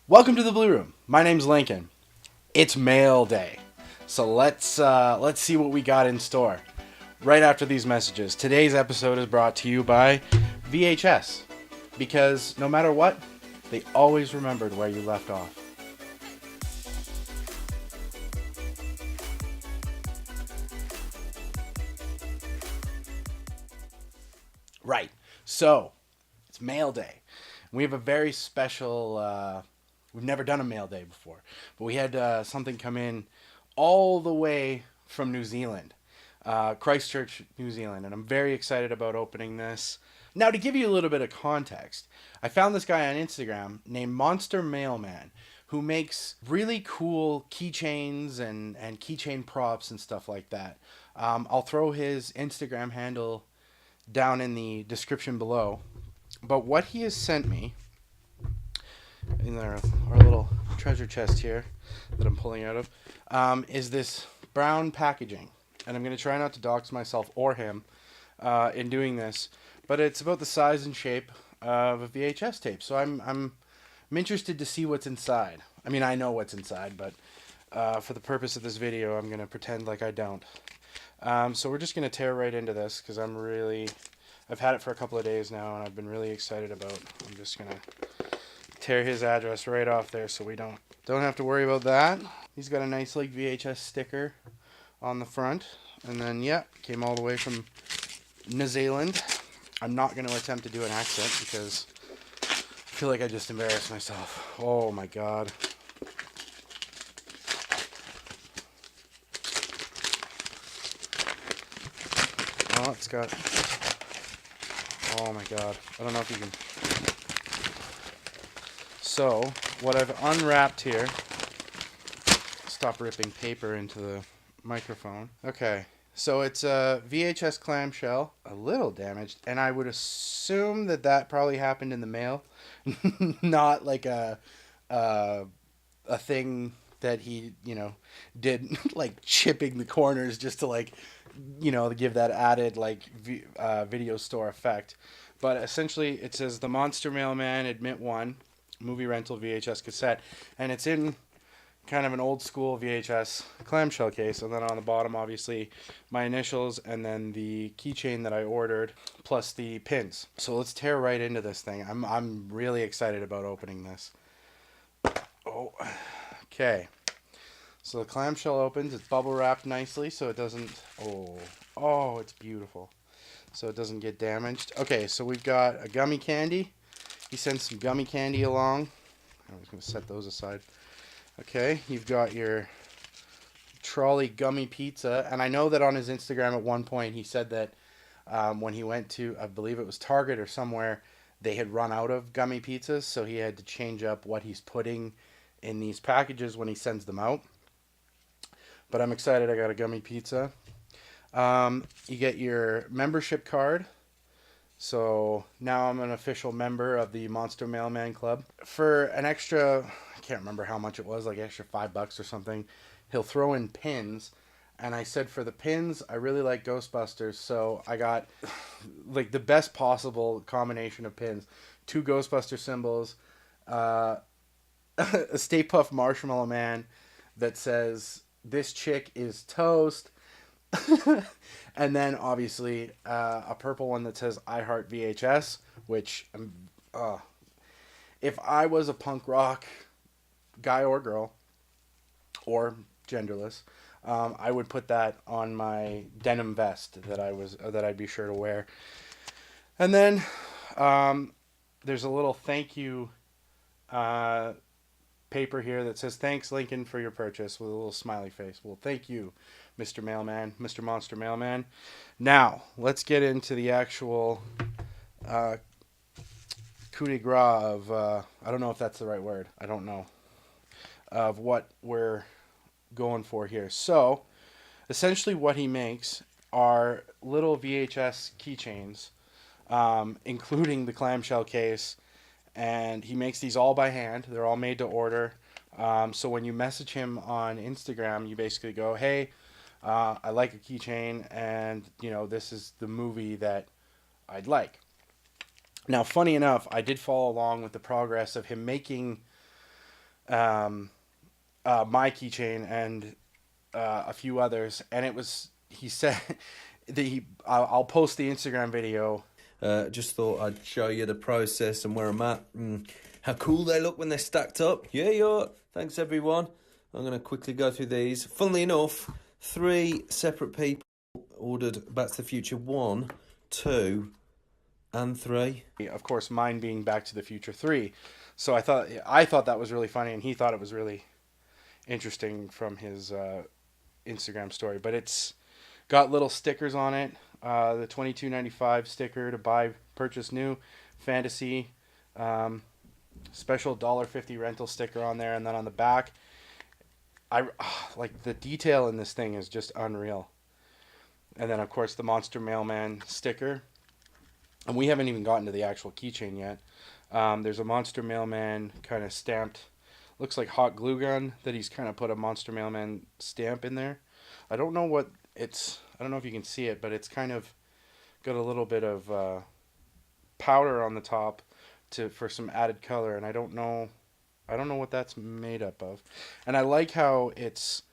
Welcome to the Blue Room. My name's Lincoln. It's mail day, so let's see what we got in store. Right after these messages, today's episode is brought to you by VHS, because no matter what, they always remembered where you left off. Right. So it's mail day. We have a very special. We've never done a mail day before, but we had something come in all the way from New Zealand, Christchurch, New Zealand, and I'm very excited about opening this. Now, to give you a little bit of context, I found this guy on Instagram named Monstermailman who makes really cool keychains and keychain props and stuff like that. I'll throw his Instagram handle down in the description below. But what he has sent me in our little treasure chest here that I'm pulling out of is this brown packaging. And I'm going to try not to dox myself or him in doing this. But it's about the size and shape of a VHS tape. So I'm interested to see what's inside. I mean, I know what's inside, but for the purpose of this video, I'm going to pretend like I don't. So we're just going to tear right into this because I've had it for a couple of days now, and I've been really excited about. I'm just gonna tear his address right off there, so we don't have to worry about that. He's got a nice like VHS sticker on the front, and then came all the way from New Zealand. I'm not gonna attempt to do an accent because I feel like I just embarrassed myself. Oh my god. Oh, it's got. Oh my god. I don't know if you can. So, what I've unwrapped here. Stop ripping paper into the microphone. Okay. So it's a VHS clamshell. A little damaged. And I would assume that probably happened in the mail. Not like a thing that he, did like chipping the corners just to to give that added video store effect. But essentially it says the Monstermailman Admit 1 movie rental VHS cassette, and it's in kind of an old school VHS clamshell case, and then on the bottom obviously my initials and then the keychain that I ordered plus the pins. So let's tear right into this thing. I'm really excited about opening this. Oh, okay. So the clamshell opens. It's bubble wrapped nicely, so it doesn't. Oh, it's beautiful. So it doesn't get damaged. Okay, so we've got a gummy candy. He sent some gummy candy along. I was going to set those aside. Okay, you've got your trolley gummy pizza, and I know that on his Instagram at one point he said that when he went to, I believe it was Target or somewhere, they had run out of gummy pizzas, so he had to change up what he's putting in these packages when he sends them out. But I'm excited. I got a gummy pizza. You get your membership card. So now I'm an official member of the Monstermailman Club. For an extra, I can't remember how much it was, like extra $5 or something, he'll throw in pins. And I said for the pins, I really like Ghostbusters. So I got like the best possible combination of pins. 2 Ghostbuster symbols, a Stay Puft Marshmallow Man that says, "This chick is toast." And then obviously a purple one that says "I Heart VHS," which if I was a punk rock guy or girl or genderless, I would put that on my denim vest that I'd be sure to wear. And then there's a little thank you paper here that says "Thanks, Lincoln, for your purchase," with a little smiley face. Well, thank you, Mr. Mailman, Mr. Monstermailman. Now, let's get into the actual coup de grace of, I don't know if that's the right word. I don't know. Of what we're going for here. So, essentially what he makes are little VHS keychains, including the clamshell case, and he makes these all by hand. They're all made to order. So when you message him on Instagram, you basically go, "Hey, I like a keychain, and this is the movie that I'd like." Now, funny enough, I did follow along with the progress of him making um, my keychain and a few others, and it was he said that I'll post the Instagram video. Just thought I'd show you the process and where I'm at and how cool they look when they're stacked up. Yeah. Thanks, everyone. I'm going to quickly go through these. Funnily enough, 3 separate people ordered Back to the Future 1, 2, and 3. Of course, mine being Back to the Future 3. So I thought that was really funny, and he thought it was really interesting from his Instagram story. But it's got little stickers on it. The $22.95 sticker to purchase new, fantasy, special $1.50 rental sticker on there, and then on the back, I like the detail in this thing is just unreal. And then of course the Monster Mailman sticker, and we haven't even gotten to the actual keychain yet. There's a Monster Mailman kind of stamped, looks like hot glue gun that he's kind of put a Monster Mailman stamp in there. I don't know what it's. I don't know if you can see it, but it's kind of got a little bit of powder on the top for some added color, and I don't know. I don't know what that's made up of. And I like how it's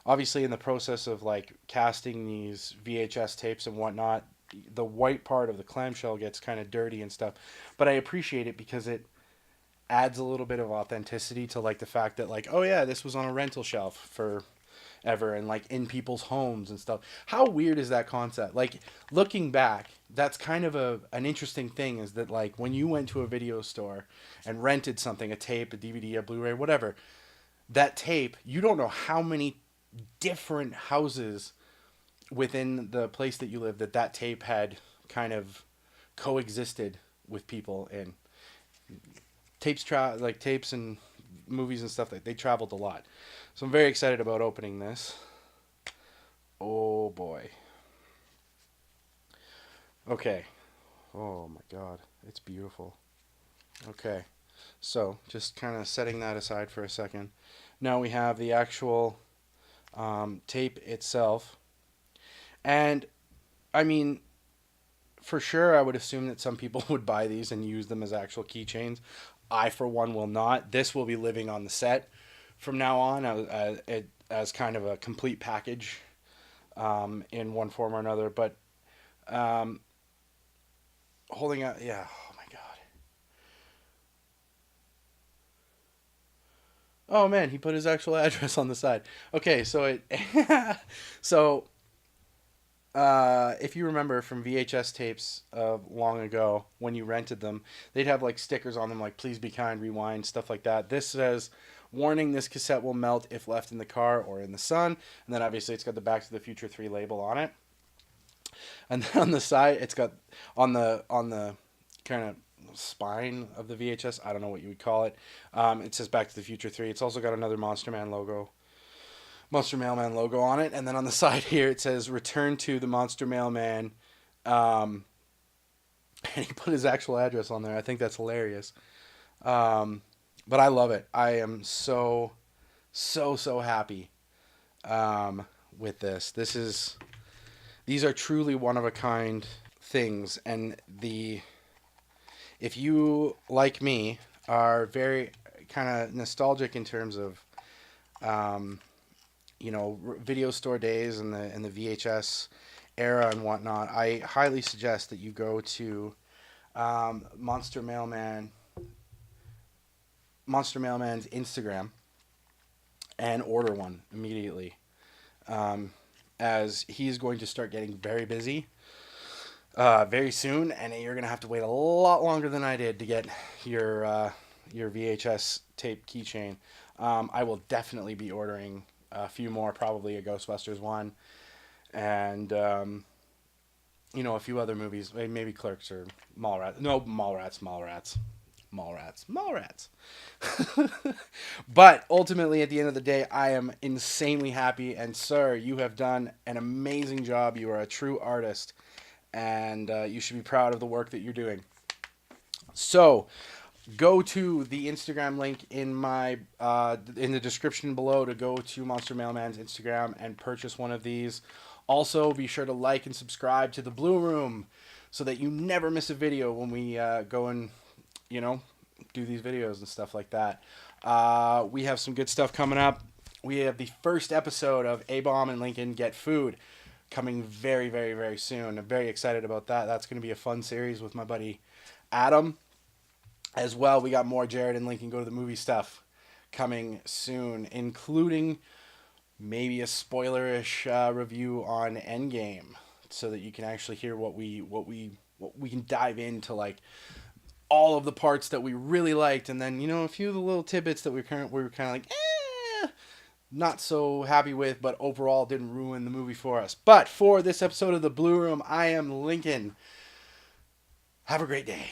obviously in the process of like casting these VHS tapes and whatnot, the white part of the clamshell gets kind of dirty and stuff. But I appreciate it because it adds a little bit of authenticity to like the fact that like, oh yeah, this was on a rental shelf for ever and like in people's homes and stuff. How weird is that concept? Like looking back, that's kind of an interesting thing is that like when you went to a video store and rented something, a tape, a DVD, a Blu-ray, whatever, that tape, you don't know how many different houses within the place that you live that tape had kind of coexisted with people in. Like tapes and movies and stuff, like they traveled a lot. So I'm very excited about opening this. Oh boy. Okay. Oh my god, it's beautiful. Okay. So just kind of setting that aside for a second. Now we have the actual tape itself. And I mean, for sure, I would assume that some people would buy these and use them as actual keychains. I, for one, will not. This will be living on the set from now on as kind of a complete package in one form or another. But holding out, yeah, oh my god. Oh man, he put his actual address on the side. Okay, so so if you remember from VHS tapes of long ago when you rented them, they'd have like stickers on them like "Please be kind, rewind," stuff like that. This says, "Warning: This cassette will melt if left in the car or in the sun." And then obviously it's got the Back to the Future 3 label on it. And then on the side, it's got on the kind of spine of the VHS. I don't know what you would call it. It says Back to the Future 3. It's also got another Monster Mailman logo on it, and then on the side here it says "Return to the Monster Mailman," and he put his actual address on there. I think that's hilarious, but I love it. I am so happy with this. These are truly one of a kind things, and if you like me are very kind of nostalgic in terms of video store days and the VHS era and whatnot, I highly suggest that you go to Monster Mailman's Instagram and order one immediately, as he's going to start getting very busy very soon, and you're gonna have to wait a lot longer than I did to get your VHS tape keychain. I will definitely be ordering a few more, probably a Ghostbusters one, and a few other movies, maybe Clerks or Mallrats. No, Mallrats. But ultimately, at the end of the day, I am insanely happy. And sir, you have done an amazing job. You are a true artist, and you should be proud of the work that you're doing. So go to the Instagram link in the description below to go to Monster Mailman's Instagram and purchase one of these. Also, be sure to like and subscribe to the Blue Room so that you never miss a video when we go and do these videos and stuff like that. We have some good stuff coming up. We have the first episode of A-Bomb and Lincoln Get Food coming very, very, very soon. I'm very excited about that. That's going to be a fun series with my buddy Adam. As well, we got more Jared and Lincoln Go to the Movie stuff coming soon, including maybe a spoilerish review on Endgame, so that you can actually hear what we can dive into, like all of the parts that we really liked, and then a few of the little tidbits that we were kind of like not so happy with, but overall didn't ruin the movie for us. But for this episode of the Blue Room, I am Lincoln. Have a great day.